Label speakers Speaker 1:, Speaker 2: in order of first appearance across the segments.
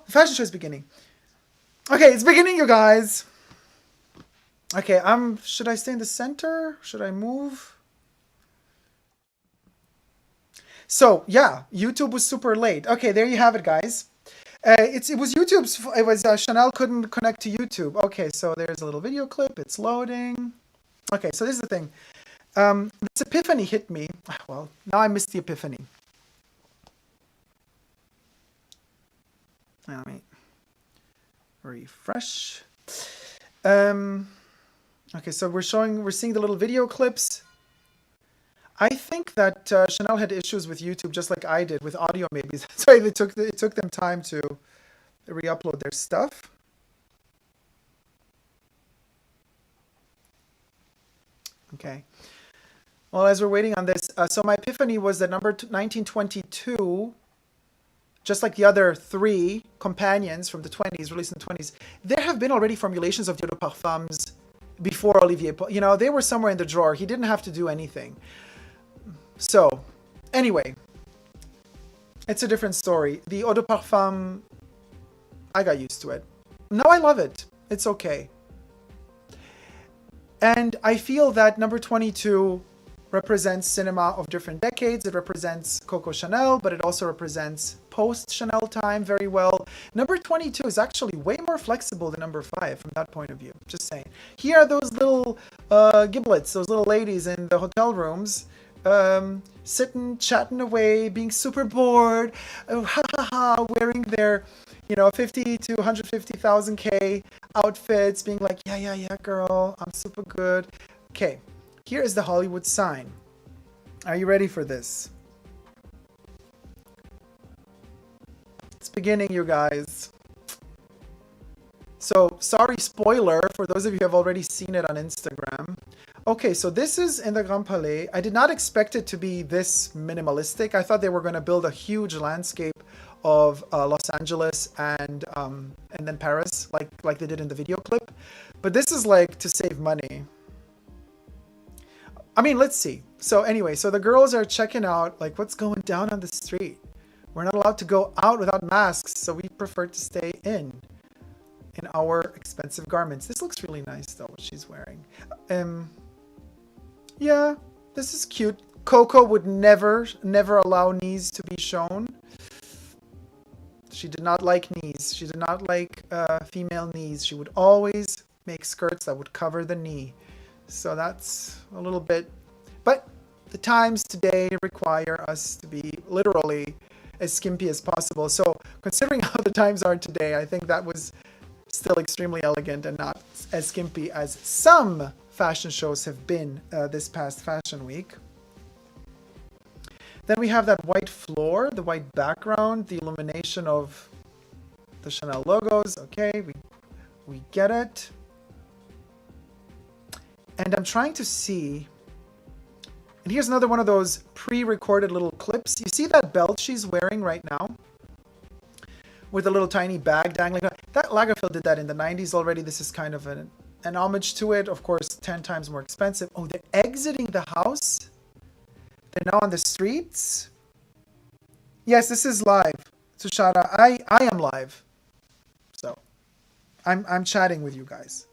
Speaker 1: The fashion show is beginning. Okay, it's beginning, you guys. Okay, should I stay in the center? Should I move? So, yeah, YouTube was super late. Okay, there you have it, guys. It was YouTube's, it was Chanel couldn't connect to YouTube. Okay, so there's a little video clip. It's loading. Okay, so this is the thing. This epiphany hit me. Well, now I missed the epiphany. Let me refresh. Okay, so we're seeing the little video clips. I think that Chanel had issues with YouTube just like I did with audio maybe. That's why it took them time to re-upload their stuff. Okay. Well, as we're waiting on this, so my epiphany was that number 1922, just like the other three companions from the 20s, released in the 20s, there have been already formulations of Eau de Parfums before Olivier Paul. You know, they were somewhere in the drawer. He didn't have to do anything. So, anyway, it's a different story. The Eau de Parfum, I got used to it. Now I love it. It's okay. And I feel that number 22 represents cinema of different decades. It represents Coco Chanel, but it also represents post-Chanel time very well. Number 22 is actually way more flexible than number 5 from that point of view. Just saying. Here are those little giblets, those little ladies in the hotel rooms, sitting, chatting away, being super bored, wearing their, 50 to 150,000 K outfits, being like, yeah, girl, I'm super good. Okay. Here is the Hollywood sign. Are you ready for this? It's beginning, you guys. So, sorry, spoiler, for those of you who have already seen it on Instagram. Okay, so this is in the Grand Palais. I did not expect it to be this minimalistic. I thought they were going to build a huge landscape of Los Angeles and then Paris, like they did in the video clip. But this is like to save money. I mean, let's see. So anyway, so the girls are checking out like what's going down on the street. We're not allowed to go out without masks, so we prefer to stay in our expensive garments. This looks really nice though, what she's wearing. Yeah, this is cute. Coco would never allow knees to be shown. She did not like knees. She did not like female knees. She would always make skirts that would cover the knee. So that's a little bit, but the times today require us to be literally as skimpy as possible. So considering how the times are today, I think that was still extremely elegant and not as skimpy as some fashion shows have been this past fashion week. Then we have that white floor, the white background, the illumination of the Chanel logos. Okay, we get it. And I'm trying to see, and here's another one of those pre-recorded little clips. You see that belt she's wearing right now? With a little tiny bag dangling. That Lagerfeld did that in the 90s already. This is kind of an homage to it. Of course, 10 times more expensive. Oh, they're exiting the house? They're now on the streets? Yes, this is live. Sushara, I am live. So, I'm chatting with you guys.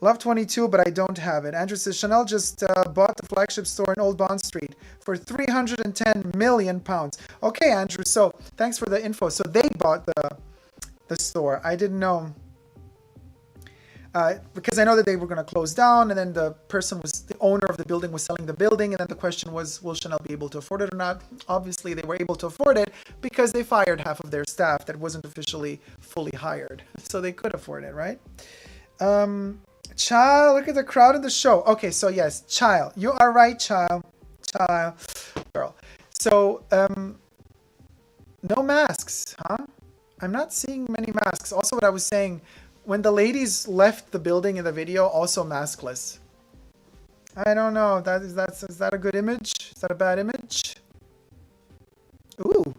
Speaker 1: Love 22, but I don't have it. Andrew says, Chanel just bought the flagship store in Old Bond Street for 310 million pounds. Okay, Andrew, so thanks for the info. So they bought the store. I didn't know. Because I know that they were going to close down, and then the owner of the building was selling the building, and then the question was, will Chanel be able to afford it or not? Obviously, they were able to afford it because they fired half of their staff that wasn't officially fully hired. So they could afford it, right? Child, look at the crowd in the show. Okay, so yes, child. You are right, child. Child. Girl. So, no masks, huh? I'm not seeing many masks. Also, what I was saying, when the ladies left the building in the video, also maskless. I don't know. Is that a good image? Is that a bad image? Ooh.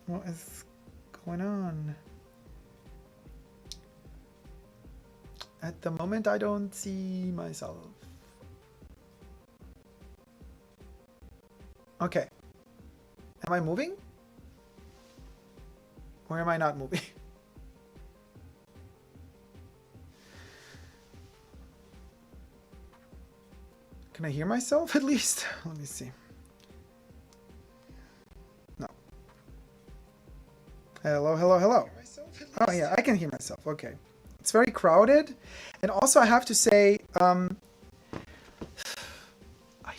Speaker 1: What is going on? At the moment, I don't see myself. Okay. Am I moving? Or am I not moving? Can I hear myself at least? Let me see. No. Hello, hello, hello. Oh yeah, I can hear myself. Okay. It's very crowded. And also I have to say, I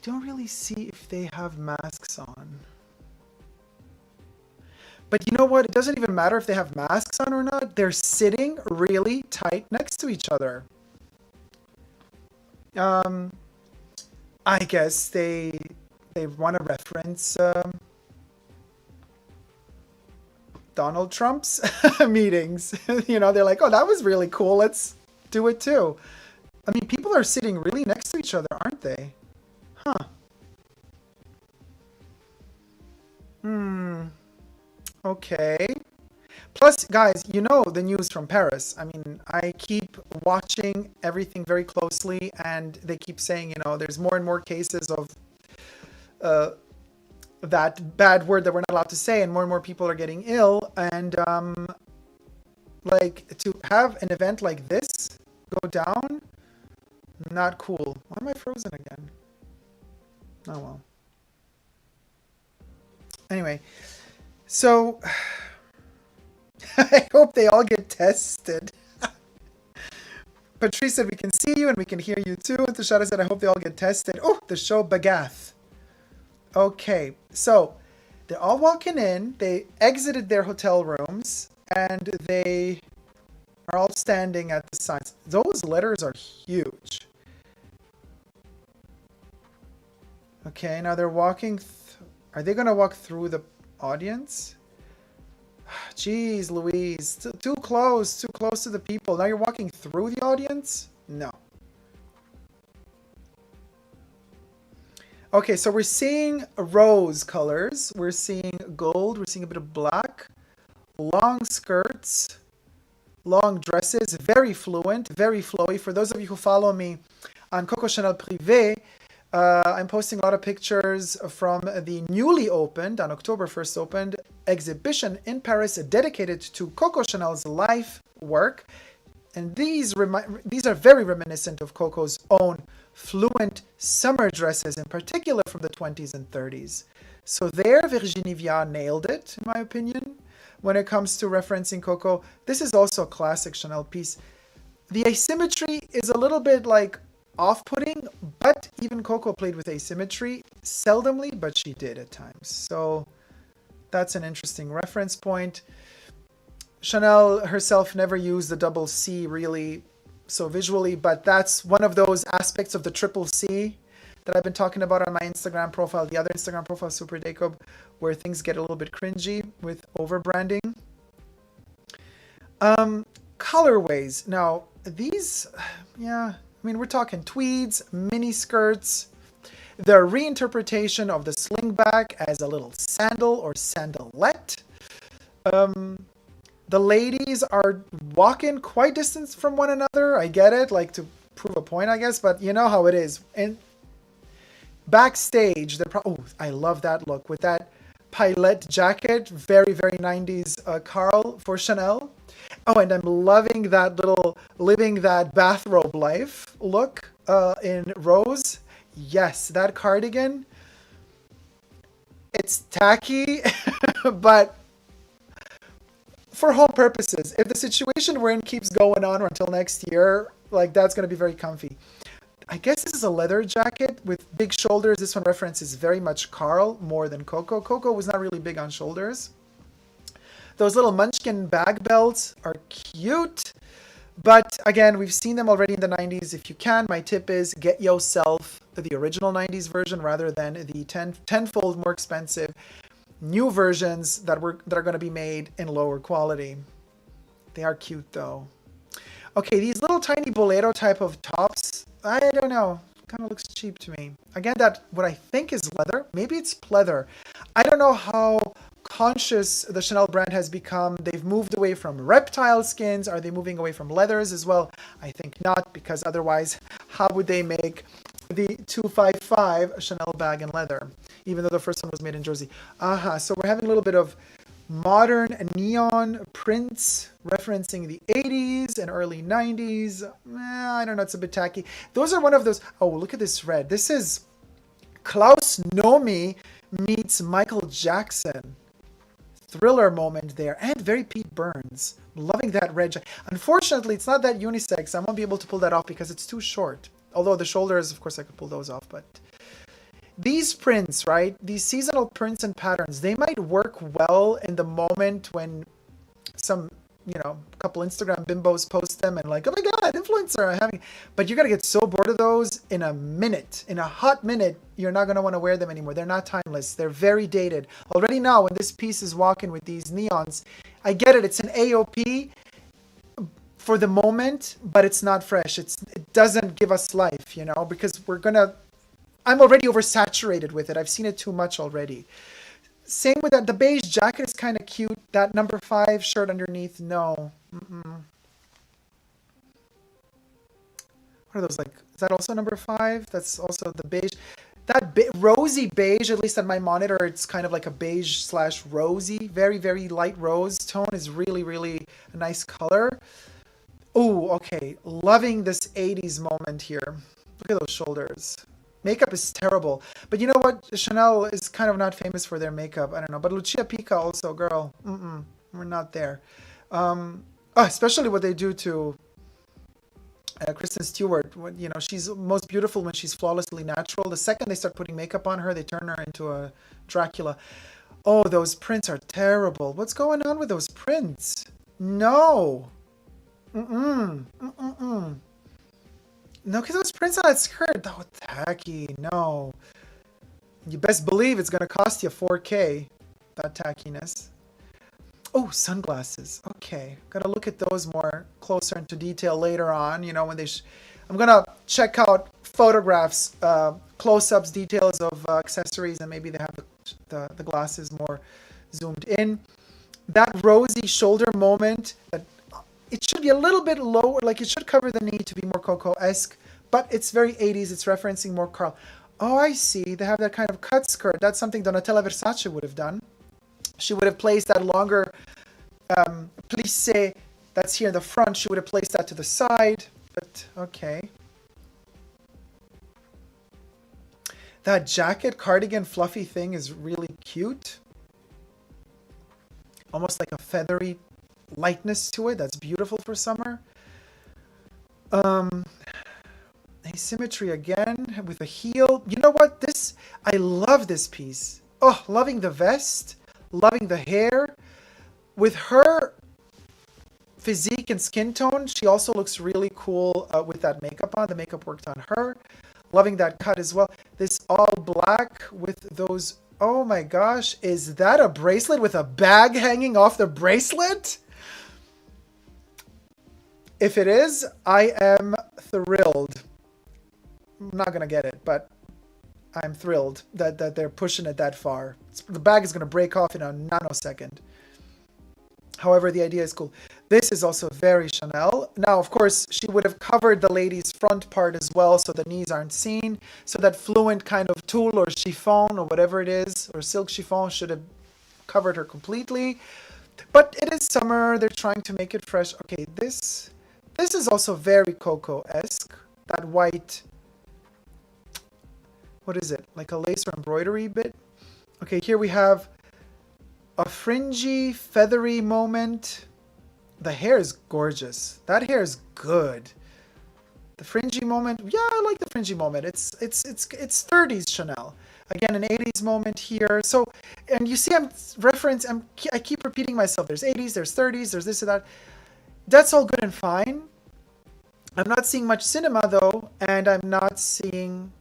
Speaker 1: don't really see if they have masks on. But you know what? It doesn't even matter if they have masks on or not. They're sitting really tight next to each other. I guess they want to reference Donald Trump's meetings. You know, they're like, oh, that was really cool. Let's do it too. I mean, people are sitting really next to each other, aren't they? Huh. Okay. Plus, guys, you know the news from Paris. I mean, I keep watching everything very closely, and they keep saying, you know, there's more and more cases of that bad word that we're not allowed to say, and more people are getting ill. And like, to have an event like this go down, not cool. Why am I frozen again? Oh well. Anyway, so I hope they all get tested. Patrice said we can see you and we can hear you too. And Tashada said I hope they all get tested. Oh, the show Bagath. Okay, so they're all walking in. They exited their hotel rooms and they are all standing at the signs. Those letters are huge. Okay, now they're walking. Are they going to walk through the audience? Jeez, Louise. Too close to the people. Now you're walking through the audience? No. Okay, so we're seeing rose colors. We're seeing gold. We're seeing a bit of black. Long skirts. Long dresses. Very fluent. Very flowy. For those of you who follow me on Coco Chanel Privé, I'm posting a lot of pictures from the newly opened, on October 1st opened, exhibition in Paris dedicated to Coco Chanel's life work. And these are very reminiscent of Coco's own fluent summer dresses, in particular from the 20s and 30s. So there, Virginie Viard nailed it, in my opinion, when it comes to referencing Coco. This is also a classic Chanel piece. The asymmetry is a little bit like off-putting, but even Coco played with asymmetry, seldomly, but she did at times. So that's an interesting reference point. Chanel herself never used the double C really so visually, but that's one of those aspects of the triple C that I've been talking about on my Instagram profile, the other Instagram profile, Super Dacob, where things get a little bit cringy with over-branding. Colorways. Now, these, yeah, I mean, we're talking tweeds, mini skirts, the reinterpretation of the slingback as a little sandal or sandalette. The ladies are walking quite distant from one another. I get it, like to prove a point, I guess, but you know how it is. And backstage, oh, I love that look with that pilot jacket. Very, very 90s Carl for Chanel. Oh, and I'm loving that little living that bathrobe life look in rose. Yes, that cardigan. It's tacky, but for home purposes, if the situation we're in keeps going on until next year, like that's going to be very comfy. I guess this is a leather jacket with big shoulders. This one references very much Carl more than Coco. Coco was not really big on shoulders. Those little munchkin bag belts are cute. But again, we've seen them already in the 90s. If you can, my tip is get yourself the original 90s version rather than the tenfold more expensive new versions that are going to be made in lower quality. They are cute though. Okay, these little tiny bolero type of tops, I don't know, kind of looks cheap to me. Again, that what I think is leather, maybe it's pleather. I don't know how conscious the Chanel brand has become. They've moved away from reptile skins. Are they moving away from leathers as well? I think not, because otherwise, how would they make the 255 Chanel bag in leather, even though the first one was made in Jersey. So we're having a little bit of modern neon prints referencing the 80s and early 90s. I don't know, it's a bit tacky. Those are one of those. Oh, look at this red. This is Klaus Nomi meets Michael Jackson. Thriller moment there, and very Pete Burns. Loving that red. Unfortunately, it's not that unisex. I won't be able to pull that off because it's too short. Although the shoulders, of course, I could pull those off. But these prints, right? These seasonal prints and patterns, they might work well in the moment when some, couple Instagram bimbos post them and like, oh my God, influencer, I'm having. But you're going to get so bored of those in a minute. In a hot minute, you're not going to want to wear them anymore. They're not timeless. They're very dated. Already now, when this piece is walking with these neons, I get it. It's an AOP for the moment, but it's not fresh. It doesn't give us life, because I'm already oversaturated with it. I've seen it too much already. Same with that. The beige jacket is kind of cute. That number 5 shirt underneath, no. What are those like? Is that also number 5? That's also the beige. That rosy beige, at least on my monitor, it's kind of like a beige / rosy. Very, very light rose tone is really, really a nice color. Oh, okay. Loving this 80s moment here. Look at those shoulders. Makeup is terrible. But you know what? Chanel is kind of not famous for their makeup. I don't know. But Lucia Pica also, girl. We're not there. Especially what they do to Kristen Stewart. She's most beautiful when she's flawlessly natural. The second they start putting makeup on her, they turn her into a Dracula. Oh, those prints are terrible. What's going on with those prints? No. No, because those prints on that skirt, oh, tacky, no. You best believe it's going to cost you $4K, that tackiness. Oh, sunglasses. Okay, got to look at those more closer into detail later on, when they... I'm going to check out photographs, close-ups, details of accessories, and maybe they have the glasses more zoomed in. That rosy shoulder moment, it should be a little bit lower, like it should cover the knee to be more Coco-esque, but it's very 80s. It's referencing more Carl. Oh, I see. They have that kind of cut skirt. That's something Donatella Versace would have done. She would have placed that longer plissé that's here in the front. She would have placed that to the side, but okay. That jacket cardigan fluffy thing is really cute. Almost like a feathery lightness to it. That's beautiful for summer. Asymmetry again with a heel. You know what? I love this piece. Oh, loving the vest, loving the hair. With her physique and skin tone, she also looks really cool with that makeup on. The makeup worked on her. Loving that cut as well. This all black with those. Oh my gosh, is that a bracelet with a bag hanging off the bracelet? If it is, I am thrilled. I'm not going to get it, but I'm thrilled that they're pushing it that far. The bag is going to break off in a nanosecond. However, the idea is cool. This is also very Chanel. Now, of course, she would have covered the lady's front part as well so the knees aren't seen. So that fluent kind of tulle or chiffon or whatever it is, or silk chiffon should have covered her completely. But it is summer. They're trying to make it fresh. Okay, this is also very Coco-esque. That white, what is it? Like a lace or embroidery bit? Okay, here we have a fringy, feathery moment. The hair is gorgeous. That hair is good. The fringy moment, yeah, I like the fringy moment. It's 30s Chanel. Again, an 80s moment here. So, and you see, I keep repeating myself. There's 80s, there's 30s, there's this and that. That's all good and fine. I'm not seeing much cinema though, and I'm not seeing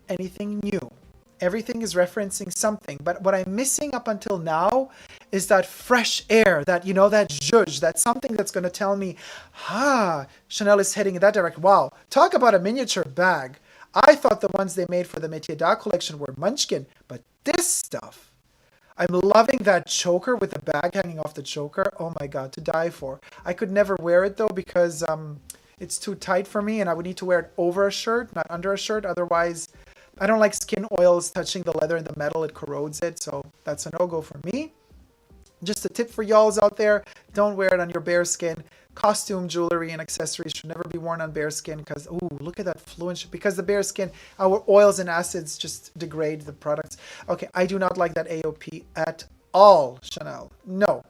Speaker 1: anything new. Everything is referencing something, but what I'm missing up until now is that fresh air, that, that zhuzh, that something that's going to tell me, Chanel is heading in that direction. Wow, talk about a miniature bag. I thought the ones they made for the METIERS collection were Munchkin, but this stuff, I'm loving that choker with the bag hanging off the choker. Oh my God, to die for. I could never wear it though because It's too tight for me, and I would need to wear it over a shirt, not under a shirt. Otherwise, I don't like skin oils touching the leather and the metal. It corrodes it, so that's a no-go for me. Just a tip for y'alls out there, don't wear it on your bare skin. Costume, jewelry, and accessories should never be worn on bare skin because, ooh, look at that fluent. Because the bare skin, our oils and acids just degrade the products. Okay, I do not like that AOP at all, Chanel. No.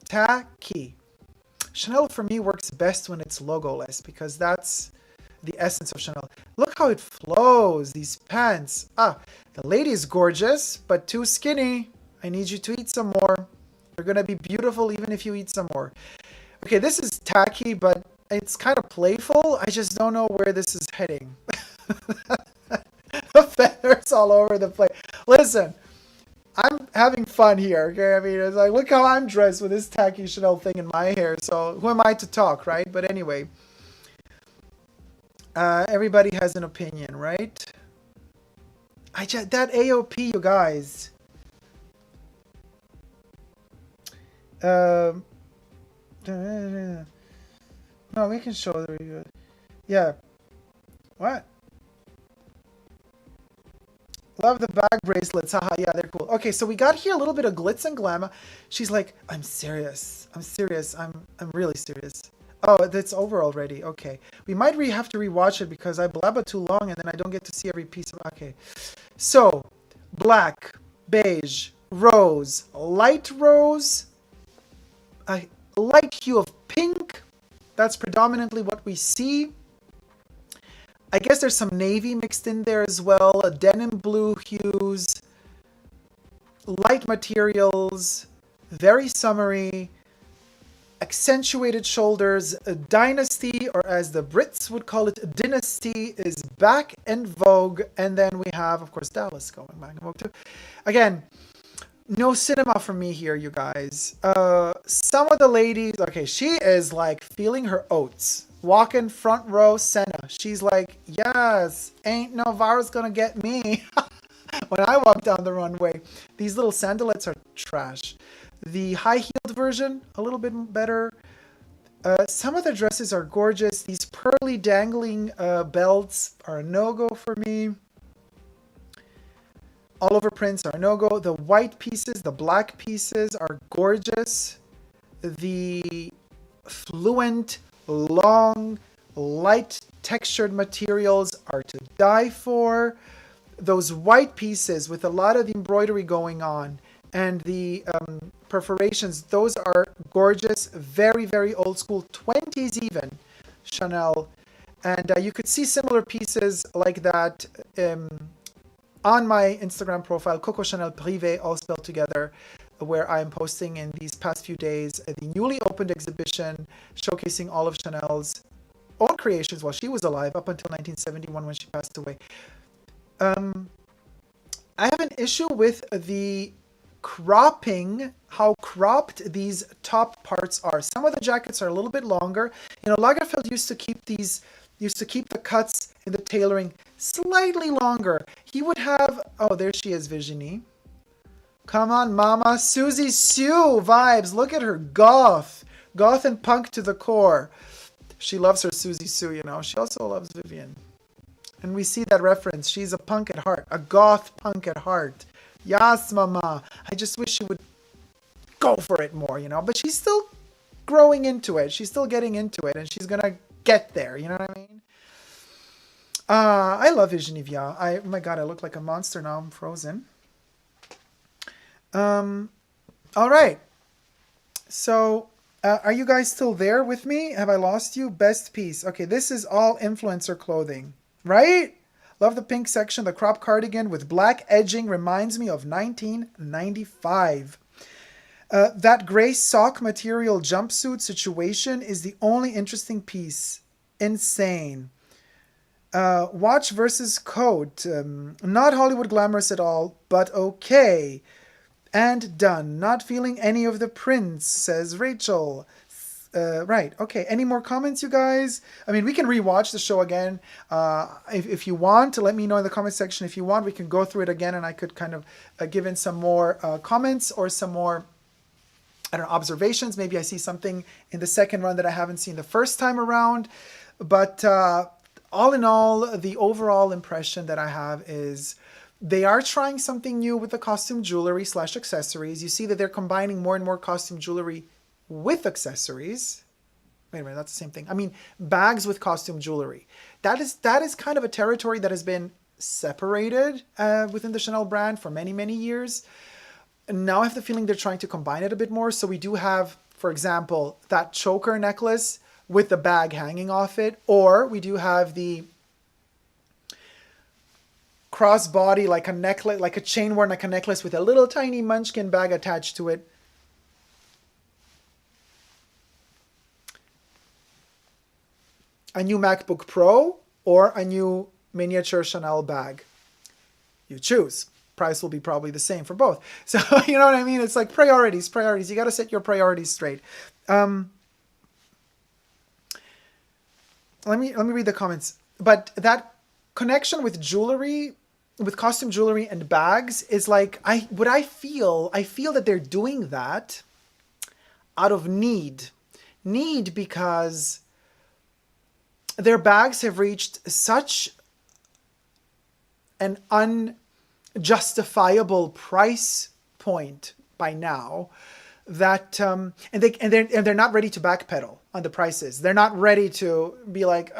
Speaker 1: Tacky. Chanel for me works best when it's logoless because that's the essence of Chanel. Look how it flows, these pants. Ah, the lady is gorgeous, but too skinny. I need you to eat some more. You're going to be beautiful even if you eat some more. Okay, this is tacky, but it's kind of playful. I just don't know where this is heading. The feathers all over the place. Listen, I'm having fun here, okay? I mean, it's like, look how I'm dressed with this tacky Chanel thing in my hair. So who am I to talk, right? But anyway, everybody has an opinion, right? That AOP, you guys. No, we can show the yeah. What? Love the bag bracelets. Haha, yeah, they're cool. Okay, so we got here a little bit of glitz and glamour. She's like, I'm serious. I'm serious. I'm really serious. Oh, that's over already. Okay. We might have to rewatch it because I blabber too long and then I don't get to see every piece of. Okay. So, black, beige, rose, light rose, a light hue of pink. That's predominantly what we see. I guess there's some navy mixed in there as well. Denim blue hues, light materials, very summery, accentuated shoulders. A dynasty, or as the Brits would call it, dynasty, is back in vogue. And then we have, of course, Dallas going back in vogue too. Again, no cinema for me here, you guys. Some of the ladies, okay, she is like feeling her oats. Walking front row Senna. She's like, yes, ain't no virus gonna get me. When I walk down the runway, these little sandalettes are trash. The high-heeled version, a little bit better. Some of the dresses are gorgeous. These pearly dangling belts are a no-go for me. All over prints are a no-go. The white pieces, the black pieces are gorgeous. The fluent, long, light textured materials are to die for. Those white pieces with a lot of the embroidery going on and the perforations, those are gorgeous, very, very old school, 20s even, Chanel. And you could see similar pieces like that on my Instagram profile, Coco Chanel Privé, all spelled together, where I'm posting in these past few days the newly opened exhibition showcasing all of Chanel's own creations while she was alive up until 1971 when she passed away. I have an issue with the cropping, how cropped these top parts are. Some of the jackets are a little bit longer. You know, Lagerfeld used to keep the cuts in the tailoring slightly longer. He would have, oh, there she is, Virginie. Come on, mama. Susie Sue vibes. Look at her. Goth and punk to the core. She loves her Susie Sue, you know. She also loves Vivienne. And we see that reference. She's a punk at heart. A goth punk at heart. Yes, mama. I just wish she would go for it more, you know. But she's still growing into it. She's still getting into it. And she's going to get there. You know what I mean? I love Virginie Viard. Oh my God, I look like a monster now. I'm frozen. All right. So, are you guys still there with me? Have I lost you? Best piece. Okay, this is all influencer clothing, right? Love the pink section. The crop cardigan with black edging reminds me of 1995. That gray sock material jumpsuit situation is the only interesting piece. Insane. Watch versus coat. Not Hollywood glamorous at all, but okay. And done. Not feeling any of the prints, says Rachel. Right. Okay. Any more comments, you guys? I mean, we can rewatch the show again. If you want to, let me know in the comment section. If you want, we can go through it again and I could kind of give in some more comments or some more, I don't know, observations. Maybe I see something in the second run that I haven't seen the first time around. But all in all, the overall impression that I have is they are trying something new with the costume jewelry slash accessories. You see that they're combining more and more costume jewelry with accessories. Wait a minute, that's the same thing. I mean, bags with costume jewelry. That is kind of a territory that has been separated within the Chanel brand for many, many years. And now I have the feeling they're trying to combine it a bit more. So we do have, for example, that choker necklace with the bag hanging off it, or we do have the crossbody, like a necklace, like a chain worn like a necklace with a little tiny munchkin bag attached to it. A new MacBook Pro or a new miniature Chanel bag. You choose. Price will be probably the same for both. So, you know what I mean? It's like priorities. You got to set your priorities straight. Let me read the comments. But that connection with jewelry, with costume jewelry and bags is like, I feel that they're doing that out of need. Need because their bags have reached such an unjustifiable price point by now that they're not ready to backpedal on the prices. They're not ready to be like,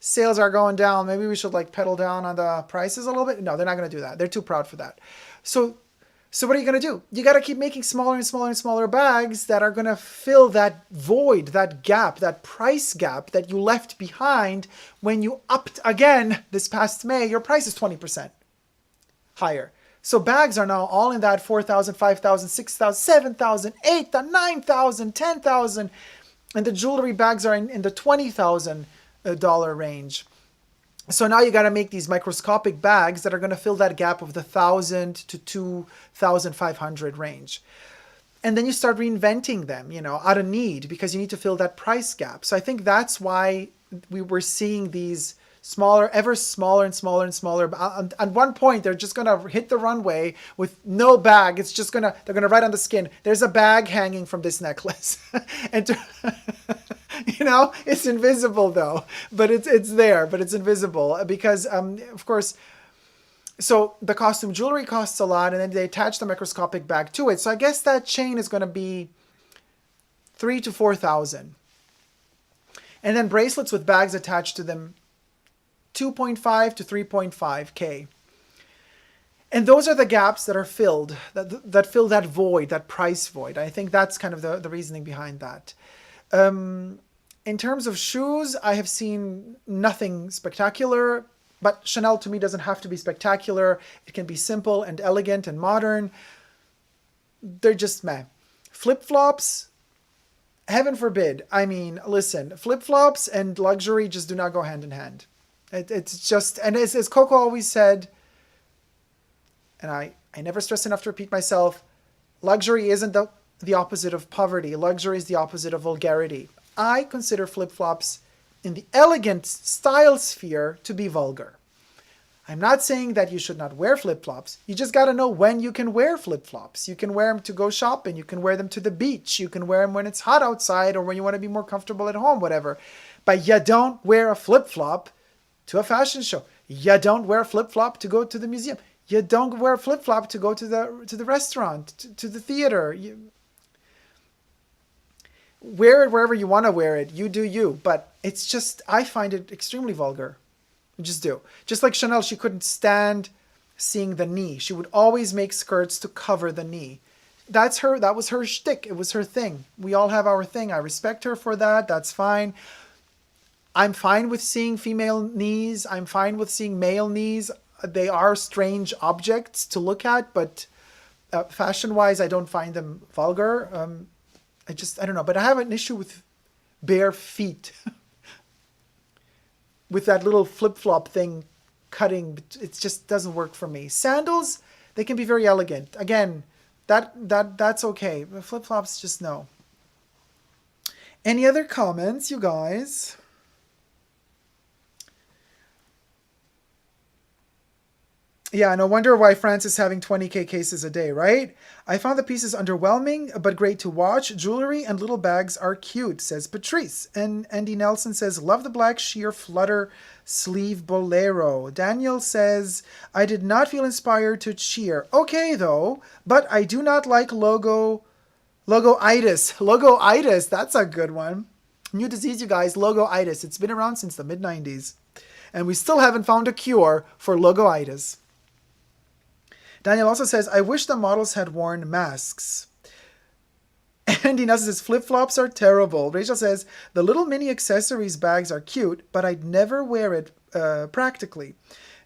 Speaker 1: sales are going down, maybe we should like pedal down on the prices a little bit. No, they're not going to do that. They're too proud for that. So what are you going to do? You got to keep making smaller and smaller and smaller bags that are going to fill that void, that gap, that price gap that you left behind when you upped again this past May. Your price is 20% higher. So bags are now all in that 4,000, 5,000, 6,000, 7,000, 8,000, 9,000, 10,000. And the jewelry bags are in the $20,000 range. So now you got to make these microscopic bags that are going to fill that gap of the 1,000 to 2,500 range. And then you start reinventing them, you know, out of need because you need to fill that price gap. So I think that's why we were seeing these smaller, ever smaller and smaller and smaller. At one point, they're just going to hit the runway with no bag. It's just they're going to write on the skin, there's a bag hanging from this necklace. And you know, it's invisible though, but it's there, but it's invisible because, of course, so the costume jewelry costs a lot and then they attach the microscopic bag to it. So I guess that chain is going to be 3,000 to 4,000. And then bracelets with bags attached to them, 2.5 to 3.5K. And those are the gaps that are filled, that fill that void, that price void. I think that's kind of the reasoning behind that. In terms of shoes, I have seen nothing spectacular, but Chanel to me doesn't have to be spectacular. It can be simple and elegant and modern. They're just meh. Flip-flops, heaven forbid. I mean, listen, flip-flops and luxury just do not go hand in hand. It's just, and as Coco always said, and I never stress enough to repeat myself, luxury isn't the opposite of poverty. Luxury is the opposite of vulgarity. I consider flip-flops in the elegant style sphere to be vulgar. I'm not saying that you should not wear flip-flops. You just got to know when you can wear flip-flops. You can wear them to go shopping. You can wear them to the beach. You can wear them when it's hot outside or when you want to be more comfortable at home, whatever. But you don't wear a flip-flop to a fashion show. You don't wear a flip-flop to go to the museum. You don't wear a flip-flop to go to the restaurant, to the theater. Wear it wherever you want to wear it. You do you. But it's just, I find it extremely vulgar. I just do. Just like Chanel, she couldn't stand seeing the knee. She would always make skirts to cover the knee. That was her shtick. It was her thing. We all have our thing. I respect her for that. That's fine. I'm fine with seeing female knees. I'm fine with seeing male knees. They are strange objects to look at, but fashion-wise, I don't find them vulgar. I don't know. But I have an issue with bare feet. With that little flip-flop thing cutting, it just doesn't work for me. Sandals, they can be very elegant. Again, that's okay. But flip-flops, just no. Any other comments, you guys? Yeah, no wonder why France is having 20K cases a day, right? I found the pieces underwhelming, but great to watch. Jewelry and little bags are cute, says Patrice. And Andy Nelson says, love the black sheer flutter sleeve bolero. Daniel says, I did not feel inspired to cheer. Okay, though, but I do not like logoitis. Logoitis, that's a good one. New disease, you guys, logoitis. It's been around since the mid-90s. And we still haven't found a cure for logoitis. Daniel also says, I wish the models had worn masks. Andy Nelson says, flip-flops are terrible. Rachel says, the little mini accessories bags are cute, but I'd never wear it practically.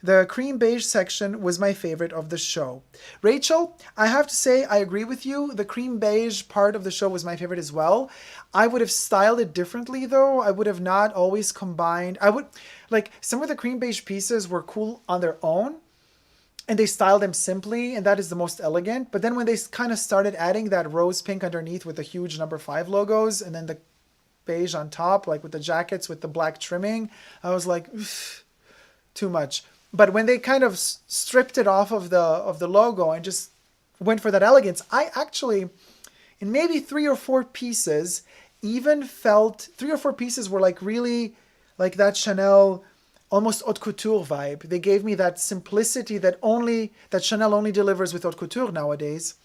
Speaker 1: The cream beige section was my favorite of the show. Rachel, I have to say, I agree with you. The cream beige part of the show was my favorite as well. I would have styled it differently, though. I would have not always combined. Some of the cream beige pieces were cool on their own, and they styled them simply, and that is the most elegant. But then when they kind of started adding that rose pink underneath with the huge number 5 logos, and then the beige on top, like with the jackets with the black trimming, I was like, too much. But when they kind of stripped it off of the logo and just went for that elegance, I actually, in maybe 3 or 4 pieces, even felt 3 or 4 pieces were like really like that Chanel almost haute couture vibe. They gave me that simplicity that Chanel only delivers with haute couture nowadays.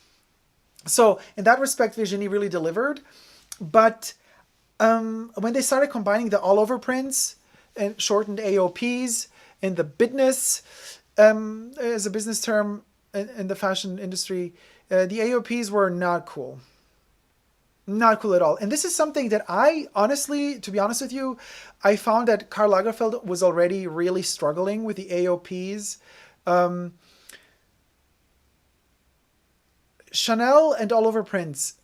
Speaker 1: So in that respect, Virginie really delivered. But when they started combining the all over prints and shortened AOPs and the bidness, as a business term in the fashion industry, the AOPs were not cool. Not cool at all. And this is something that I honestly, to be honest with you, I found that Karl Lagerfeld was already really struggling with the AOPs. Chanel and all over prints,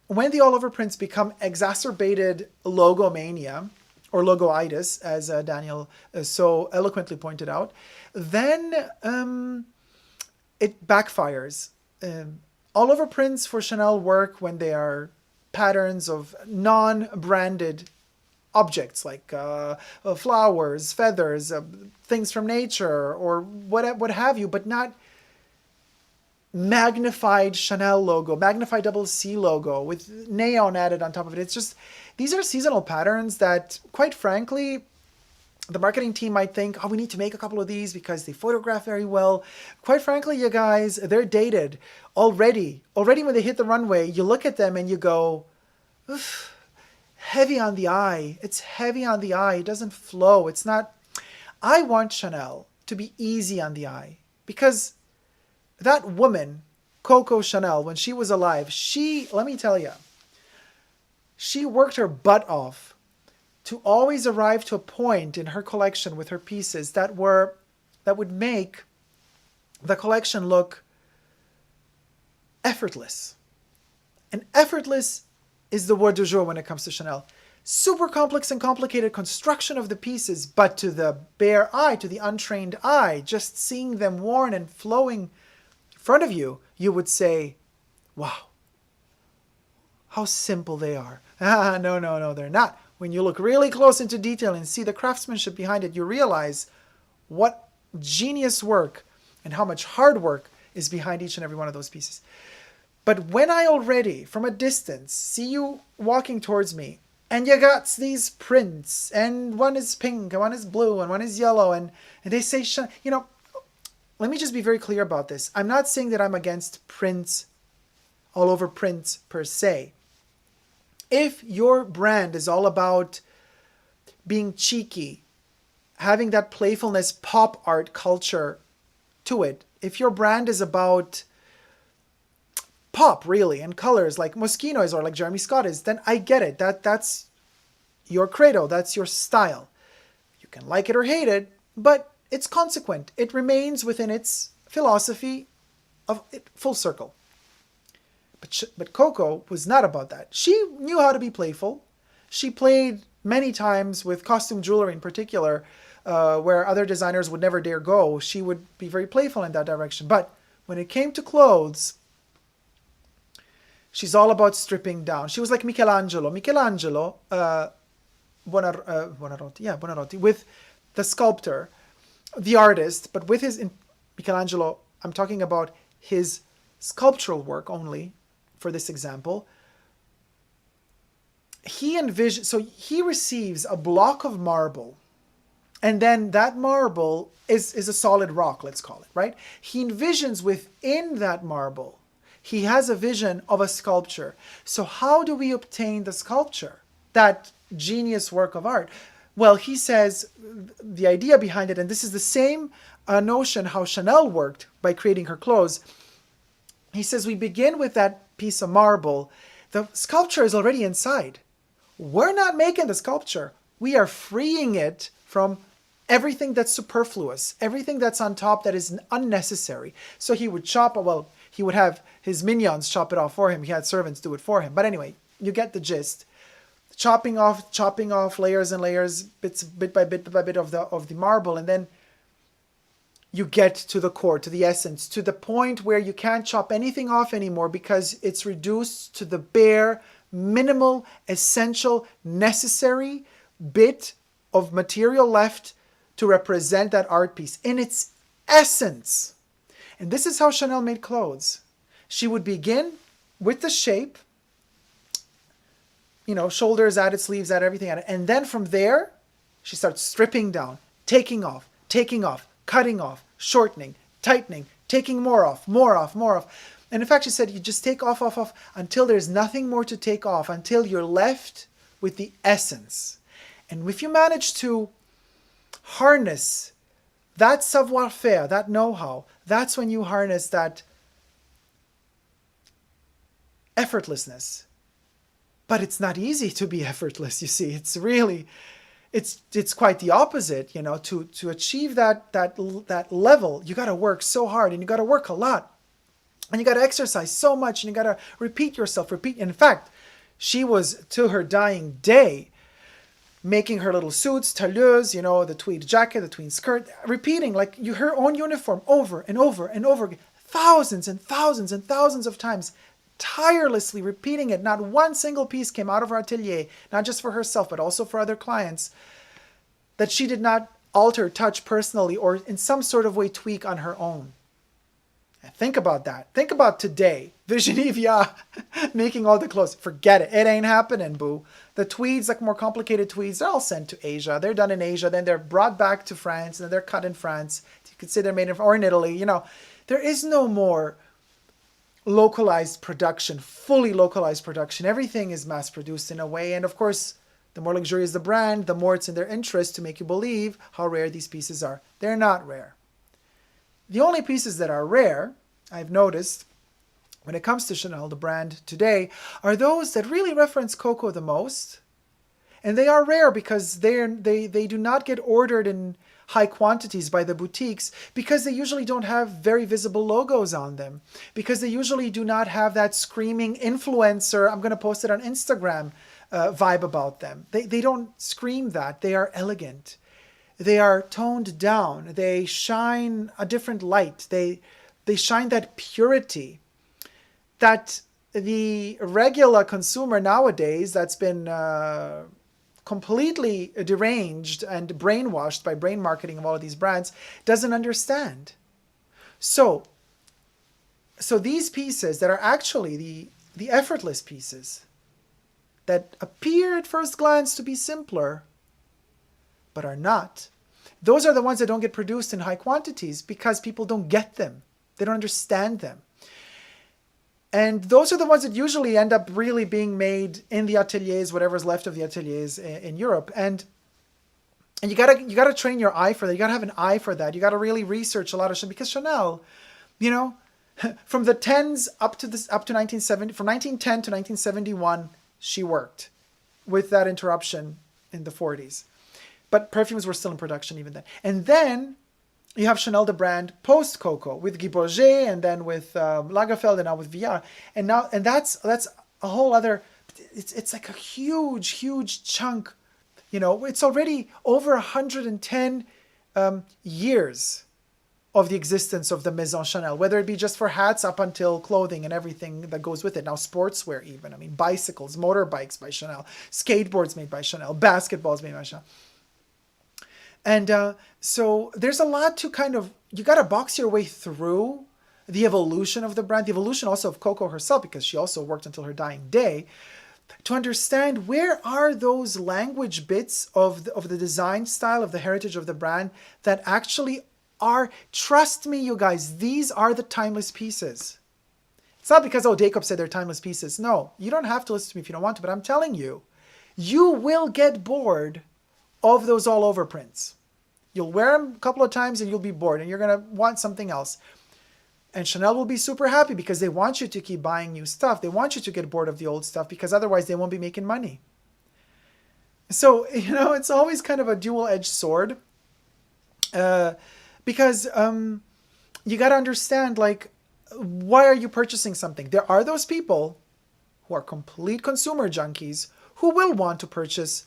Speaker 1: when the all over prints become exacerbated logomania, or logoitis, as Daniel so eloquently pointed out, then it backfires. All over prints for Chanel work when they are patterns of non-branded objects like flowers, feathers, things from nature, or what have you, but not magnified Chanel logo, magnified double C logo with neon added on top of it. It's just, these are seasonal patterns that, quite frankly, the marketing team might think, oh, we need to make a couple of these because they photograph very well. Quite frankly, you guys, they're dated already. Already when they hit the runway, you look at them and you go, oof, heavy on the eye. It's heavy on the eye. It doesn't flow. It's not. I want Chanel to be easy on the eye because that woman, Coco Chanel, when she was alive, let me tell you, she worked her butt off to always arrive to a point in her collection with her pieces that would make the collection look effortless. And effortless is the word du jour when it comes to Chanel. Super complex and complicated construction of the pieces, but to the bare eye, to the untrained eye, just seeing them worn and flowing in front of you, you would say, wow, how simple they are. No, they're not. When you look really close into detail and see the craftsmanship behind it, you realize what genius work and how much hard work is behind each and every one of those pieces. But when I already, from a distance, see you walking towards me, and you got these prints, and one is pink, and one is blue, and one is yellow, and they say, let me just be very clear about this. I'm not saying that I'm against prints, all over prints per se. If your brand is all about being cheeky, having that playfulness, pop art culture to it, if your brand is about pop, really, and colors like Moschino is or like Jeremy Scott is, then I get it. That's your credo. That's your style. You can like it or hate it, but it's consequent. It remains within its philosophy of it, full circle. But Coco was not about that. She knew how to be playful. She played many times with costume jewelry in particular, where other designers would never dare go. She would be very playful in that direction. But when it came to clothes, she's all about stripping down. She was like Michelangelo. Buonarroti, with the sculptor, the artist, but with his Michelangelo, I'm talking about his sculptural work only for this example. He envisions, so he receives a block of marble, and then that marble is a solid rock, let's call it, right? He envisions within that marble, he has a vision of a sculpture. So how do we obtain the sculpture, that genius work of art? Well, he says the idea behind it, and this is the same notion how Chanel worked by creating her clothes. He says we begin with that piece of marble. The sculpture is already inside. We're not making the sculpture. We are freeing it from everything that's superfluous, everything that's on top that is unnecessary. So he would chop, well, he would have his minions chop it off for him. He had servants do it for him. But anyway, you get the gist. Chopping off layers and layers, bit by bit of the marble, and then you get to the core, to the essence, to the point where you can't chop anything off anymore because it's reduced to the bare, minimal, essential, necessary bit of material left to represent that art piece in its essence. And this is how Chanel made clothes. She would begin with the shape, you know, shoulders added, sleeves added, everything added. And then from there, she starts stripping down, taking off, cutting off, shortening, tightening, taking more off. And in fact, she said, you just take off, until there's nothing more to take off, until you're left with the essence. And if you manage to harness that savoir-faire, that know-how, that's when you harness that effortlessness. But it's not easy to be effortless, you see. It's really, it's quite the opposite, you know. To achieve that level, you got to work so hard, and you got to work a lot. And you got to exercise so much, and you got to repeat yourself. In fact, she was, to her dying day, making her little suits, tailleuse, you know, the tweed jacket, the tweed skirt, repeating like her own uniform over and over and over again, thousands and thousands and thousands of times, tirelessly repeating it. Not one single piece came out of her atelier, not just for herself, but also for other clients, that she did not alter, touch personally, or in some sort of way tweak on her own. And think about that. Think about today. Virginie Viard making all the clothes. Forget it. It ain't happening, boo. The tweeds, like more complicated tweeds, they're all sent to Asia. They're done in Asia. Then they're brought back to France, and then they're cut in France. You could say they're made in, or in Italy. You know, there is no more localized production, fully localized production. Everything is mass produced in a way. And of course, the more luxurious the brand, the more it's in their interest to make you believe how rare these pieces are. They're not rare. The only pieces that are rare, I've noticed, when it comes to Chanel, the brand today, are those that really reference Coco the most. And they are rare because they do not get ordered in high quantities by the boutiques, because they usually don't have very visible logos on them, because they usually do not have that screaming influencer, I'm going to post it on Instagram vibe about them. They don't scream that. They are elegant. They are toned down. They shine a different light. They shine that purity that the regular consumer nowadays, that's been completely deranged and brainwashed by brain marketing of all of these brands, doesn't understand. So these pieces that are actually the effortless pieces that appear at first glance to be simpler, but are not, those are the ones that don't get produced in high quantities because people don't get them. They don't understand them. And those are the ones that usually end up really being made in the ateliers, whatever's left of the ateliers in Europe. And you gotta train your eye for that. You gotta have an eye for that. You gotta really research a lot of shit, because Chanel, you know, from the 10s up to 1970, from 1910 to 1971, she worked with that interruption in the 40s. But perfumes were still in production even then. And then you have Chanel, the brand, post Coco, with Guy Bourget, and then with Lagerfeld, and now with Viard. And that's a whole other. It's like a huge chunk. You know, it's already over 110 years of the existence of the Maison Chanel, whether it be just for hats up until clothing and everything that goes with it. Now sportswear even. I mean, bicycles, motorbikes by Chanel, skateboards made by Chanel, basketballs made by Chanel. And so there's a lot to kind of, you got to box your way through the evolution of the brand, the evolution also of Coco herself, because she also worked until her dying day, to understand where are those language bits of the design style, of the heritage of the brand that actually are, trust me, you guys, these are the timeless pieces. It's not because, oh, Dacob said they're timeless pieces. No, you don't have to listen to me if you don't want to, but I'm telling you, you will get bored of those all over prints. You'll wear them a couple of times and you'll be bored and you're going to want something else. And Chanel will be super happy because they want you to keep buying new stuff. They want you to get bored of the old stuff because otherwise they won't be making money. So, you know, it's always kind of a dual-edged sword. Because you got to understand, like, why are you purchasing something? There are those people who are complete consumer junkies who will want to purchase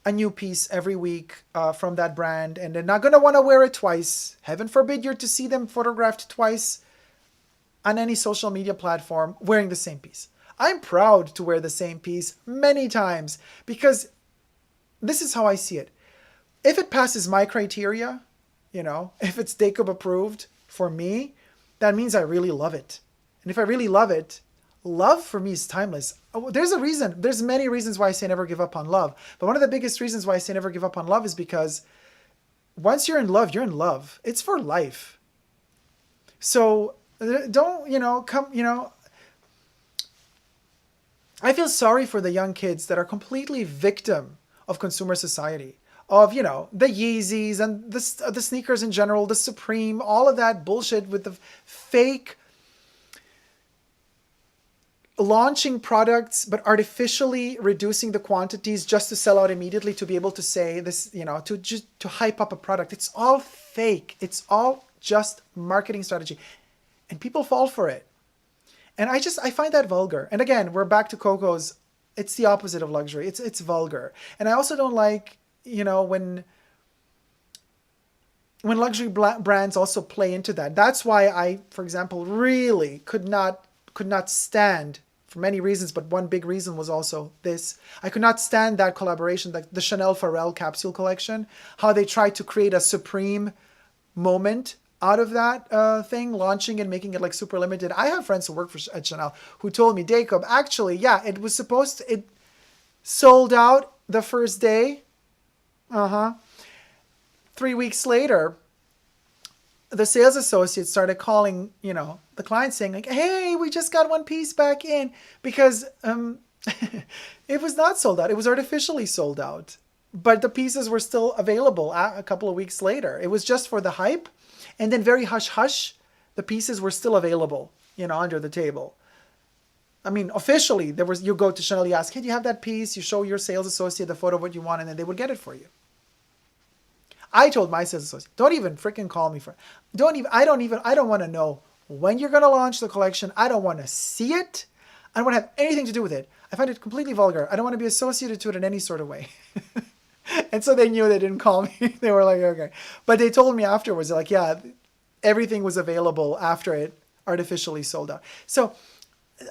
Speaker 1: a new piece every week from that brand, and they're not going to want to wear it twice. Heaven forbid you're to see them photographed twice on any social media platform wearing the same piece. I'm proud to wear the same piece many times because this is how I see it. If it passes my criteria, you know, if it's Dacob approved for me, that means I really love it. And if I really love it, love for me is timeless. There's a reason. There's many reasons why I say never give up on love. But one of the biggest reasons why I say never give up on love is because once you're in love, you're in love. It's for life. So don't, you know, I feel sorry for the young kids that are completely victim of consumer society. Of, you know, the Yeezys and the sneakers in general, the Supreme, all of that bullshit with the fake launching products but artificially reducing the quantities just to sell out immediately, to be able to say this, you know, to hype up a product. It's all fake. It's all just marketing strategy. And people fall for it. And I find that vulgar. And again, we're back to Coco's. It's the opposite of luxury. It's vulgar. And I also don't like, you know, when luxury brands also play into that. That's why I, for example, really could not stand, for many reasons, but one big reason was also this. I could not stand that collaboration, the Chanel Pharrell capsule collection, how they tried to create a Supreme moment out of that thing, launching and making it like super limited. I have friends who work at Chanel who told me, Dacob, actually, yeah, it was supposed to, it sold out the first day. 3 weeks later, the sales associates started calling, you know, the client saying like, hey, we just got one piece back in, because it was not sold out. It was artificially sold out, but the pieces were still available a couple of weeks later. It was just for the hype. And then very hush hush, the pieces were still available, you know, under the table. I mean, officially, you go to Chanel, you ask, hey, do you have that piece? You show your sales associate the photo of what you want, and then they would get it for you. I told my sales associate, don't even freaking call me for, I don't want to know when you're going to launch the collection. I don't want to see it. I don't want to have anything to do with it. I find it completely vulgar. I don't want to be associated to it in any sort of way. And so they knew, they didn't call me. They were like, okay. But they told me afterwards, like, yeah, everything was available after it artificially sold out. So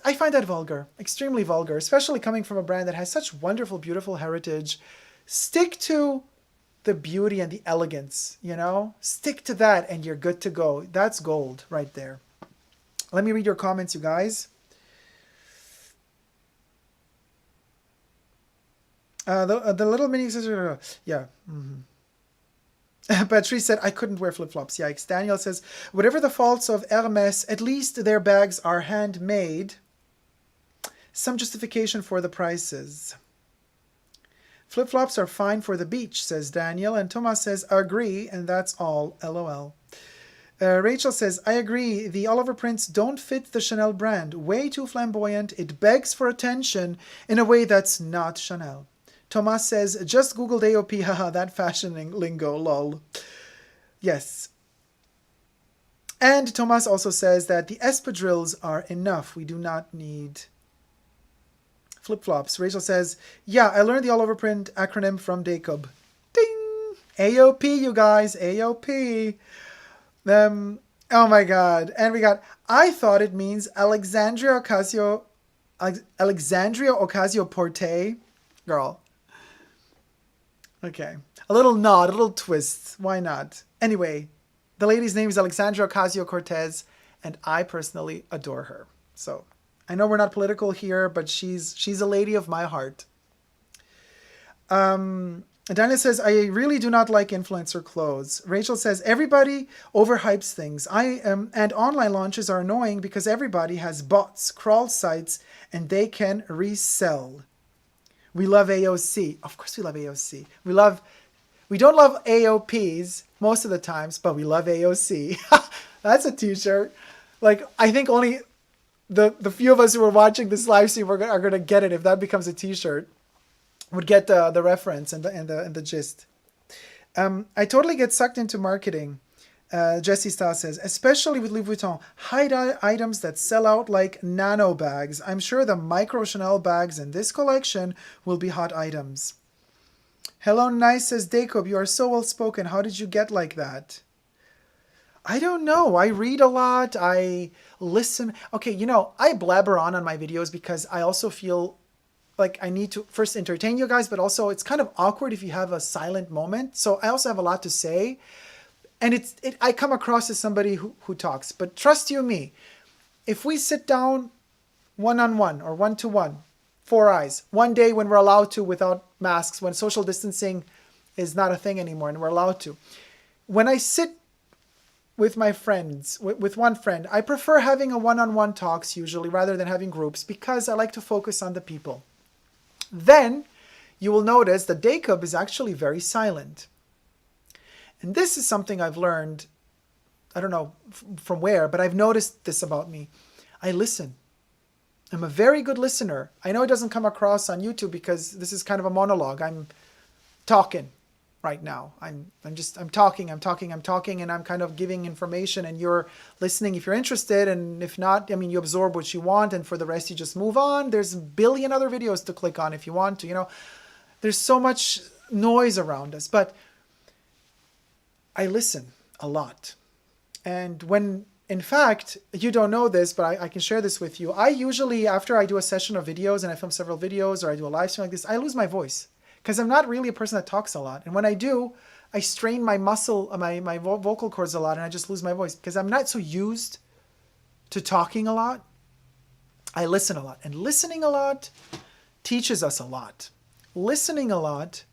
Speaker 1: I find that vulgar, extremely vulgar, especially coming from a brand that has such wonderful, beautiful heritage. Stick to the beauty and the elegance, you know? Stick to that and you're good to go. That's gold right there. Let me read your comments, you guys. The little mini sister, yeah. Patrice said, I couldn't wear flip-flops. Yikes. Daniel says, whatever the faults of Hermes, at least their bags are handmade. Some justification for the prices. Flip-flops are fine for the beach, says Daniel. And Thomas says, agree, and that's all. LOL. Rachel says, I agree. The Oliver prints don't fit the Chanel brand. Way too flamboyant. It begs for attention in a way that's not Chanel. Thomas says, just Googled AOP, haha, that fashion lingo, lol. Yes. And Thomas also says that the espadrilles are enough. We do not need flip-flops. Rachel says, yeah, I learned the all over print acronym from Dacob. Ding! AOP, you guys, AOP. Oh my God. And we got, I thought it means Alexandria Ocasio-Cortez. Girl. Okay. A little nod, a little twist. Why not? Anyway, the lady's name is Alexandra Ocasio-Cortez, and I personally adore her. So I know we're not political here, but she's a lady of my heart. Daniel says, I really do not like influencer clothes. Rachel says, everybody overhypes things. And online launches are annoying because everybody has bots, crawl sites, and they can resell. We love AOC. Of course we love AOC. We don't love AOPs most of the times, but we love AOC. That's a t-shirt. Like, I think only the few of us who are watching this live stream are going to get it if that becomes a t-shirt. Would get the reference and the gist. I totally get sucked into marketing. Jesse Style says, especially with Louis Vuitton, hide items that sell out like nano bags. I'm sure the micro Chanel bags in this collection will be hot items. Hello Nice says, Dacob, you are so well spoken. How did you get like that? I don't know. I read a lot. I listen. Okay, you know, I blabber on my videos because I also feel like I need to first entertain you guys, but also it's kind of awkward if you have a silent moment. So I also have a lot to say. And I come across as somebody who talks. But trust you me, if we sit down one-on-one or one-to-one, 4 eyes, one day when we're allowed to without masks, when social distancing is not a thing anymore and we're allowed to. When I sit with my friends, with one friend, I prefer having a one-on-one talks usually rather than having groups because I like to focus on the people. Then you will notice that Dacob is actually very silent. And this is something I've learned, I don't know from where, but I've noticed this about me. I listen. I'm a very good listener. I know it doesn't come across on YouTube because this is kind of a monologue. I'm talking right now. I'm talking, and I'm kind of giving information and you're listening if you're interested, and if not, I mean, you absorb what you want and for the rest you just move on. There's a billion other videos to click on if you want to, you know. There's so much noise around us, but I listen a lot. And when, in fact, you don't know this, but I can share this with you. I usually, after I do a session of videos and I film several videos or I do a live stream like this, I lose my voice. Because I'm not really a person that talks a lot. And when I do, I strain my muscle, my vocal cords a lot, and I just lose my voice. Because I'm not so used to talking a lot. I listen a lot. And listening a lot teaches us a lot. Listening a lot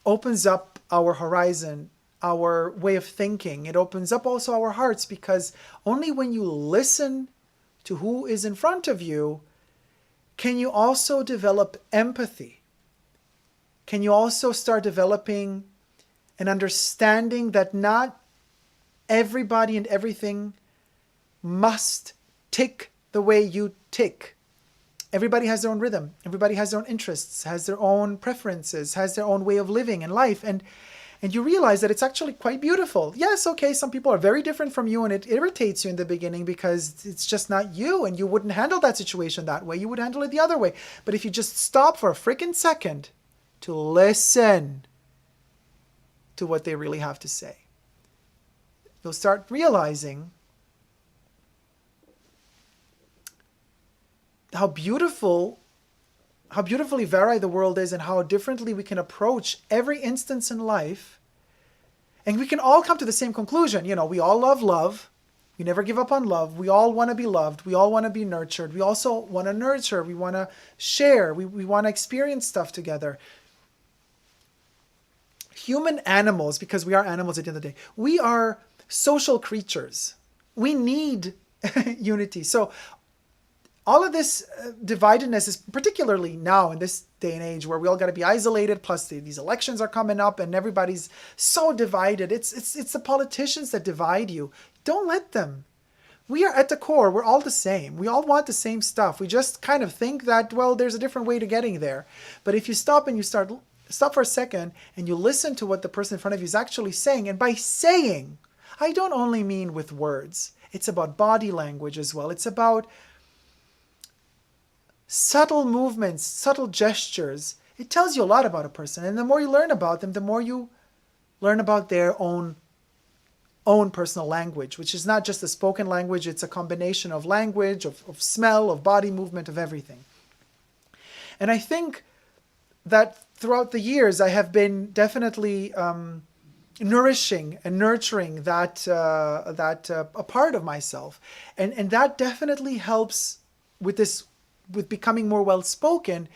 Speaker 1: opens up our horizon, our way of thinking. It opens up also our hearts, because only when you listen to who is in front of you can you also develop empathy. Can you also start developing an understanding that not everybody and everything must tick the way you tick. Everybody has their own rhythm. Everybody has their own interests, has their own preferences, has their own way of living in life. And you realize that it's actually quite beautiful. Yes, okay, some people are very different from you and it irritates you in the beginning because it's just not you and you wouldn't handle that situation that way. You would handle it the other way. But if you just stop for a freaking second to listen to what they really have to say, you'll start realizing how beautifully varied the world is and how differently we can approach every instance in life. And we can all come to the same conclusion. You know, we all love love. We never give up on love. We all want to be loved. We all want to be nurtured. We also want to nurture. We want to share. We want to experience stuff together. Human animals, because we are animals at the end of the day, we are social creatures. We need unity. So all of this dividedness is particularly now in this day and age where we all got to be isolated, plus these elections are coming up and everybody's so divided. It's the politicians that divide you. Don't let them. We are at the core, we're all the same. We all want the same stuff. We just kind of think that, well, there's a different way to getting there. But if you stop and you stop for a second and you listen to what the person in front of you is actually saying, and by saying, I don't only mean with words. It's about body language as well. It's about subtle movements, subtle gestures. It tells you a lot about a person. And the more you learn about them, the more you learn about their own personal language, which is not just a spoken language. It's a combination of language, of smell, of body movement, of everything. And I think that throughout the years, I have been definitely nourishing and nurturing a part of myself, and that definitely helps with becoming more well spoken,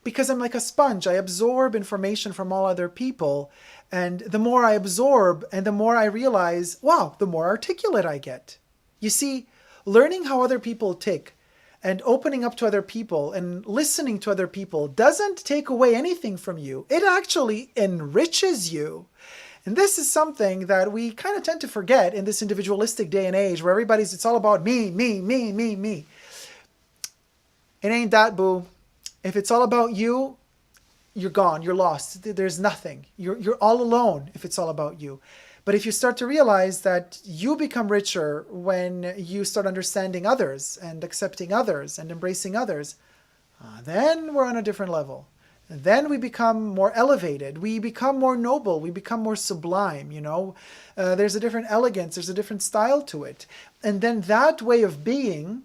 Speaker 1: because I'm like a sponge. I absorb information from all other people, and the more I absorb and the more I realize, wow, the more articulate I get. You see, learning how other people tick and opening up to other people and listening to other people doesn't take away anything from you. It actually enriches you. And this is something that we kind of tend to forget in this individualistic day and age where it's all about me, me, me, me, me. It ain't that, boo. If it's all about you, you're gone, you're lost. There's nothing. You're all alone if it's all about you. But if you start to realize that you become richer when you start understanding others and accepting others and embracing others, then we're on a different level. And then we become more elevated. We become more noble. We become more sublime, you know. There's a different elegance. There's a different style to it. And then that way of being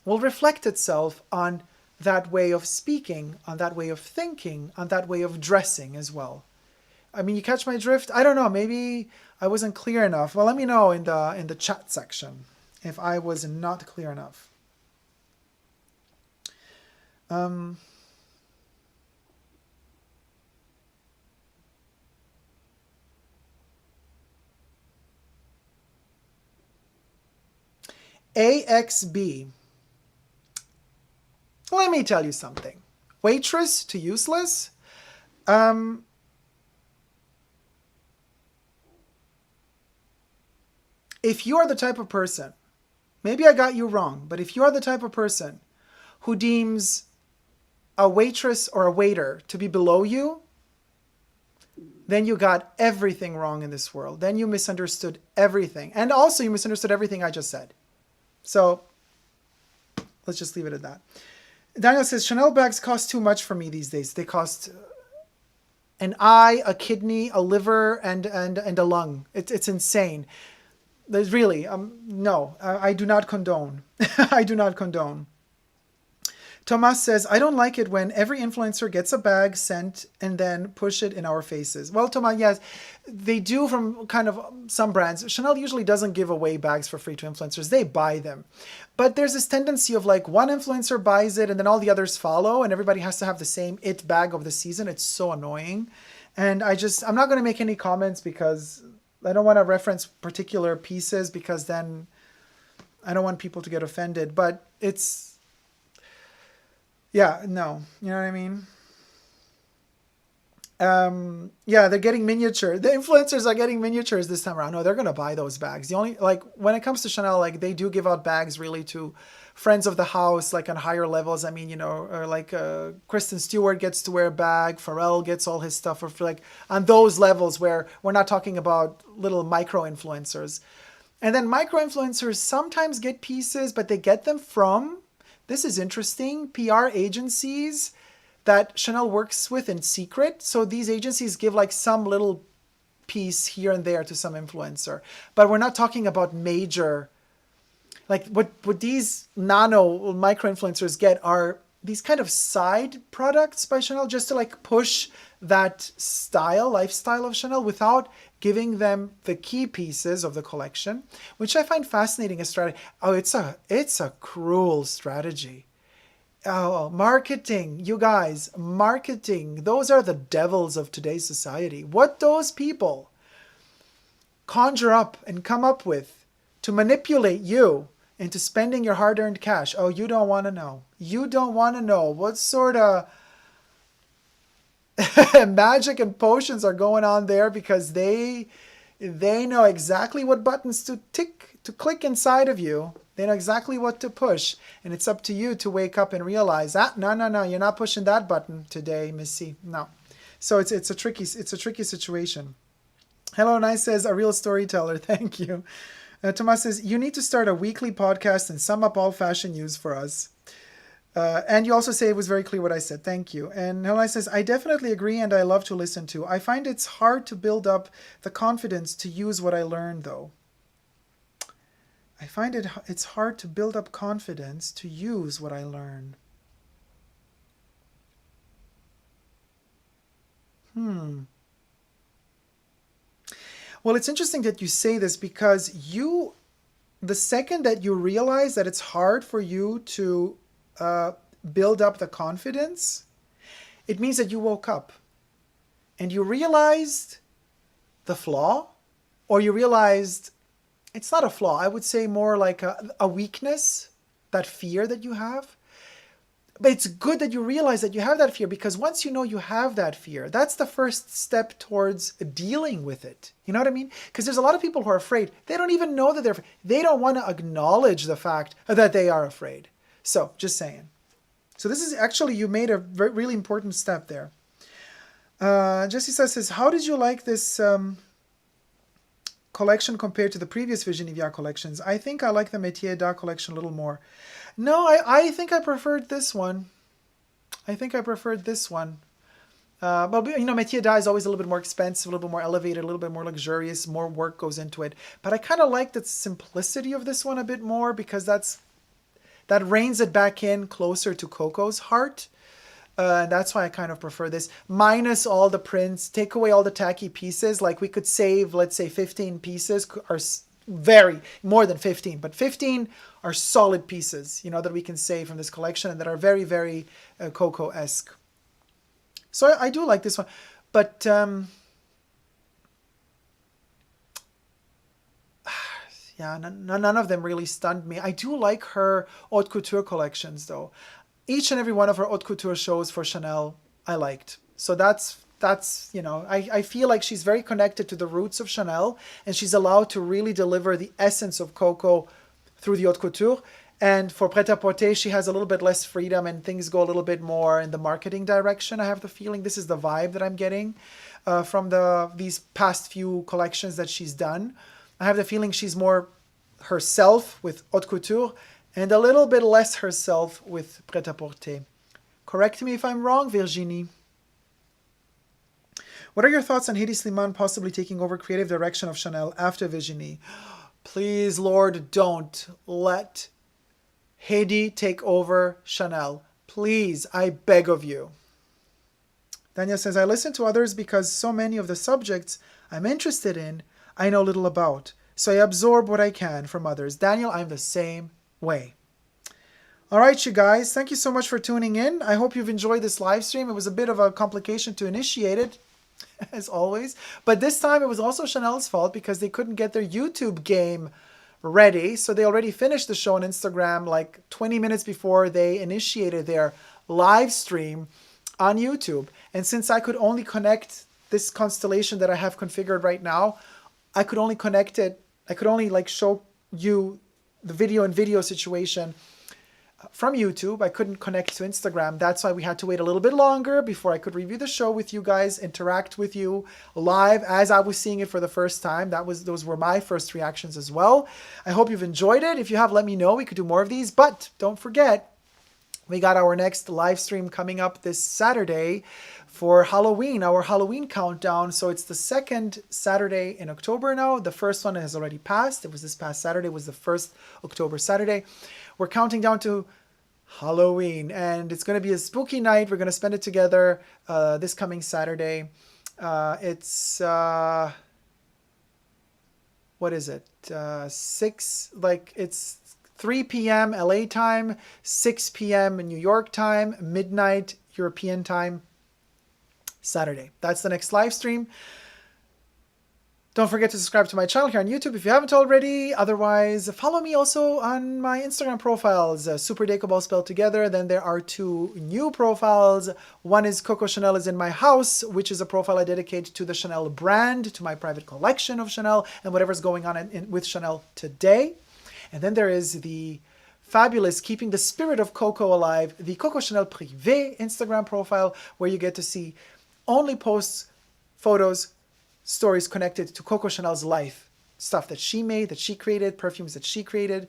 Speaker 1: will reflect itself on that way of speaking, on that way of thinking, on that way of dressing as well. I mean, you catch my drift? I don't know. Maybe I wasn't clear enough. Well, let me know in the chat section if I was not clear enough. AXB. Let me tell you something. Waitress to useless. If you are the type of person, maybe I got you wrong, but if you are the type of person who deems a waitress or a waiter to be below you, then you got everything wrong in this world. Then you misunderstood everything. And also you misunderstood everything I just said. So let's just leave it at that. Daniel says, Chanel bags cost too much for me these days. They cost an eye, a kidney, a liver, and a lung. It's insane. There's really, no, I do not condone. I do not condone. Tomas says, I don't like it when every influencer gets a bag sent and then push it in our faces. Well, Tomas, yes, they do from kind of some brands. Chanel usually doesn't give away bags for free to influencers. They buy them. But there's this tendency of like one influencer buys it and then all the others follow and everybody has to have the same it bag of the season. It's so annoying. And I'm not going to make any comments because I don't want to reference particular pieces because then I don't want people to get offended. But yeah, no, you know what I mean? Yeah, they're getting miniature. The influencers are getting miniatures this time around. No, they're going to buy those bags. The only, like, when it comes to Chanel, like, they do give out bags really to friends of the house, like on higher levels. I mean, you know, or like Kristen Stewart gets to wear a bag. Pharrell gets all his stuff for like on those levels where we're not talking about little micro influencers. And then micro influencers sometimes get pieces, but they get them from, this is interesting, PR agencies that Chanel works with in secret. So these agencies give like some little piece here and there to some influencer. But we're not talking about major, like what these nano micro influencers get are these kind of side products by Chanel just to like push that lifestyle of Chanel without giving them the key pieces of the collection, which I find fascinating as strategy. Oh, it's a cruel strategy. Oh, marketing, you guys, marketing. Those are the devils of today's society. What those people conjure up and come up with to manipulate you into spending your hard-earned cash. Oh, you don't want to know. You don't want to know what sort of magic and potions are going on there because they know exactly what buttons to click inside of you. They know exactly what to push, and it's up to you to wake up and realize, no, you're not pushing that button today, Missy. No. So it's a tricky situation. Hello Nice says, a real storyteller. Thank you. Tomas says, you need to start a weekly podcast and sum up all fashion news for us. And you also say it was very clear what I said. Thank you. And Hello Nice says, I definitely agree and I love to listen to. I find it's hard to build up the confidence to use what I learned though. I find it's hard to build up confidence to use what I learn. Well, it's interesting that you say this because the second that you realize that it's hard for you to build up the confidence, it means that you woke up and you realized the flaw, or you realized it's not a flaw. I would say more like a weakness, that fear that you have. But it's good that you realize that you have that fear, because once you know you have that fear, that's the first step towards dealing with it. You know what I mean? Because there's a lot of people who are afraid. They don't even know that they're afraid. They don't want to acknowledge the fact that they are afraid. So, just saying. So this is actually, you made a really important step there. Jesse says, how did you like this collection compared to the previous Vision Nivea collections? I think I like the Métiers d'Art collection a little more. No, I think I preferred this one. But you know, Métiers d'Art is always a little bit more expensive, a little bit more elevated, a little bit more luxurious, more work goes into it. But I kind of like the simplicity of this one a bit more, because that reins it back in closer to Coco's heart. That's why I kind of prefer this. Minus all the prints, take away all the tacky pieces. Like we could save, let's say 15 pieces, or more than 15, but 15 are solid pieces, you know, that we can save from this collection and that are very, very Coco-esque. So I do like this one, but yeah, none of them really stunned me. I do like her haute couture collections though. Each and every one of her haute couture shows for Chanel, I liked. So that's you know, I feel like she's very connected to the roots of Chanel, and she's allowed to really deliver the essence of Coco through the haute couture. And for Pret-a-Porter, she has a little bit less freedom and things go a little bit more in the marketing direction. I have the feeling this is the vibe that I'm getting from these past few collections that she's done. I have the feeling she's more herself with haute couture and a little bit less herself with Pret-a-Porter. Correct me if I'm wrong, Virginie. What are your thoughts on Hedi Slimane possibly taking over creative direction of Chanel after Virginie? Please, Lord, don't let Hedi take over Chanel. Please, I beg of you. Daniel says, I listen to others because so many of the subjects I'm interested in, I know little about. So I absorb what I can from others. Daniel, I'm the same way. All right, you guys, thank you so much for tuning in. I hope you've enjoyed this live stream. It was a bit of a complication to initiate it, as always. But this time it was also Chanel's fault because they couldn't get their YouTube game ready. So they already finished the show on Instagram like 20 minutes before they initiated their live stream on YouTube. And since I could only connect this constellation that I have configured right now, I could only connect it. I could only like show you the video and video situation from YouTube. I couldn't connect to Instagram. That's why we had to wait a little bit longer before I could review the show with you guys, interact with you live as I was seeing it for the first time. Those were my first reactions as well. I hope you've enjoyed it. If you have, let me know. We could do more of these, but don't forget, we got our next live stream coming up this Saturday for Halloween, our Halloween countdown. So it's the second Saturday in October now. The first one has already passed. It was this past Saturday, was the first October Saturday. We're counting down to Halloween, and it's going to be a spooky night. We're going to spend it together this coming Saturday. It's what is it? It's 3 p.m. LA time, 6 p.m. New York time, midnight European time, Saturday. That's the next live stream. Don't forget to subscribe to my channel here on YouTube if you haven't already. Otherwise, follow me also on my Instagram profiles, Super Dacob all spelled together. Then there are two new profiles. One is Coco Chanel is in my house, which is a profile I dedicate to the Chanel brand, to my private collection of Chanel and whatever's going on with Chanel today. And then there is the fabulous Keeping the Spirit of Coco Alive, the Coco Chanel Privé Instagram profile, where you get to see only posts, photos, stories connected to Coco Chanel's life. Stuff that she made, that she created, perfumes that she created,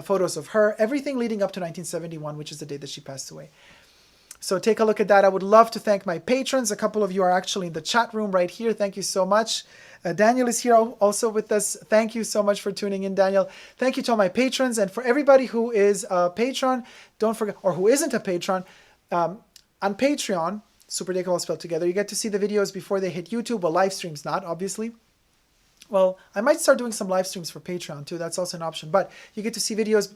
Speaker 1: photos of her, everything leading up to 1971, which is the day that she passed away. So take a look at that. I would love to thank my patrons. A couple of you are actually in the chat room right here. Thank you so much. Daniel is here also with us. Thank you so much for tuning in, Daniel. Thank you to all my patrons. And for everybody who is a patron, don't forget, or who isn't a patron, on Patreon, Super Dacob all spelled together. You get to see the videos before they hit YouTube. Well, live streams not, obviously. Well, I might start doing some live streams for Patreon too. That's also an option. But you get to see videos,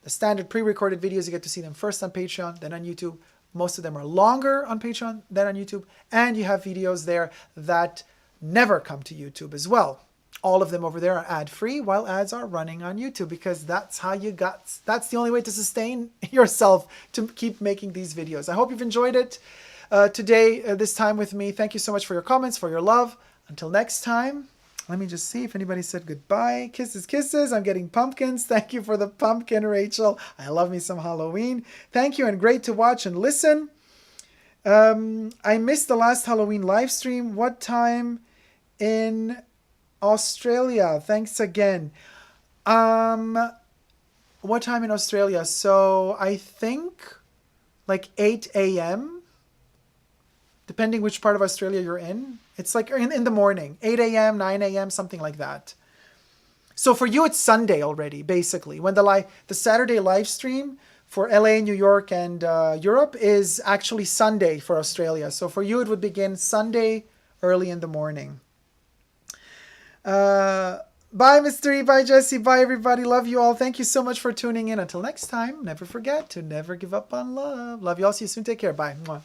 Speaker 1: the standard pre-recorded videos. You get to see them first on Patreon, then on YouTube. Most of them are longer on Patreon than on YouTube. And you have videos there that never come to YouTube as well. All of them over there are ad-free, while ads are running on YouTube, because that's the only way to sustain yourself to keep making these videos. I hope you've enjoyed it today, this time with me. Thank you so much for your comments, for your love. Until next time. Let me just see if anybody said goodbye. Kisses, kisses. I'm getting pumpkins. Thank you for the pumpkin, Rachel. I love me some Halloween. Thank you, and great to watch and listen. I missed the last Halloween live stream. What time in Australia? Thanks again. What time in Australia? So I think like 8 a.m. depending which part of Australia you're in. It's like in the morning, 8 a.m., 9 a.m., something like that. So for you, it's Sunday already, basically. When the Saturday live stream for LA, New York, and Europe is actually Sunday for Australia. So for you, it would begin Sunday early in the morning. Bye, Mystery. Bye, Jesse. Bye, everybody. Love you all. Thank you so much for tuning in. Until next time, never forget to never give up on love. Love you all. See you soon. Take care. Bye. Mwah.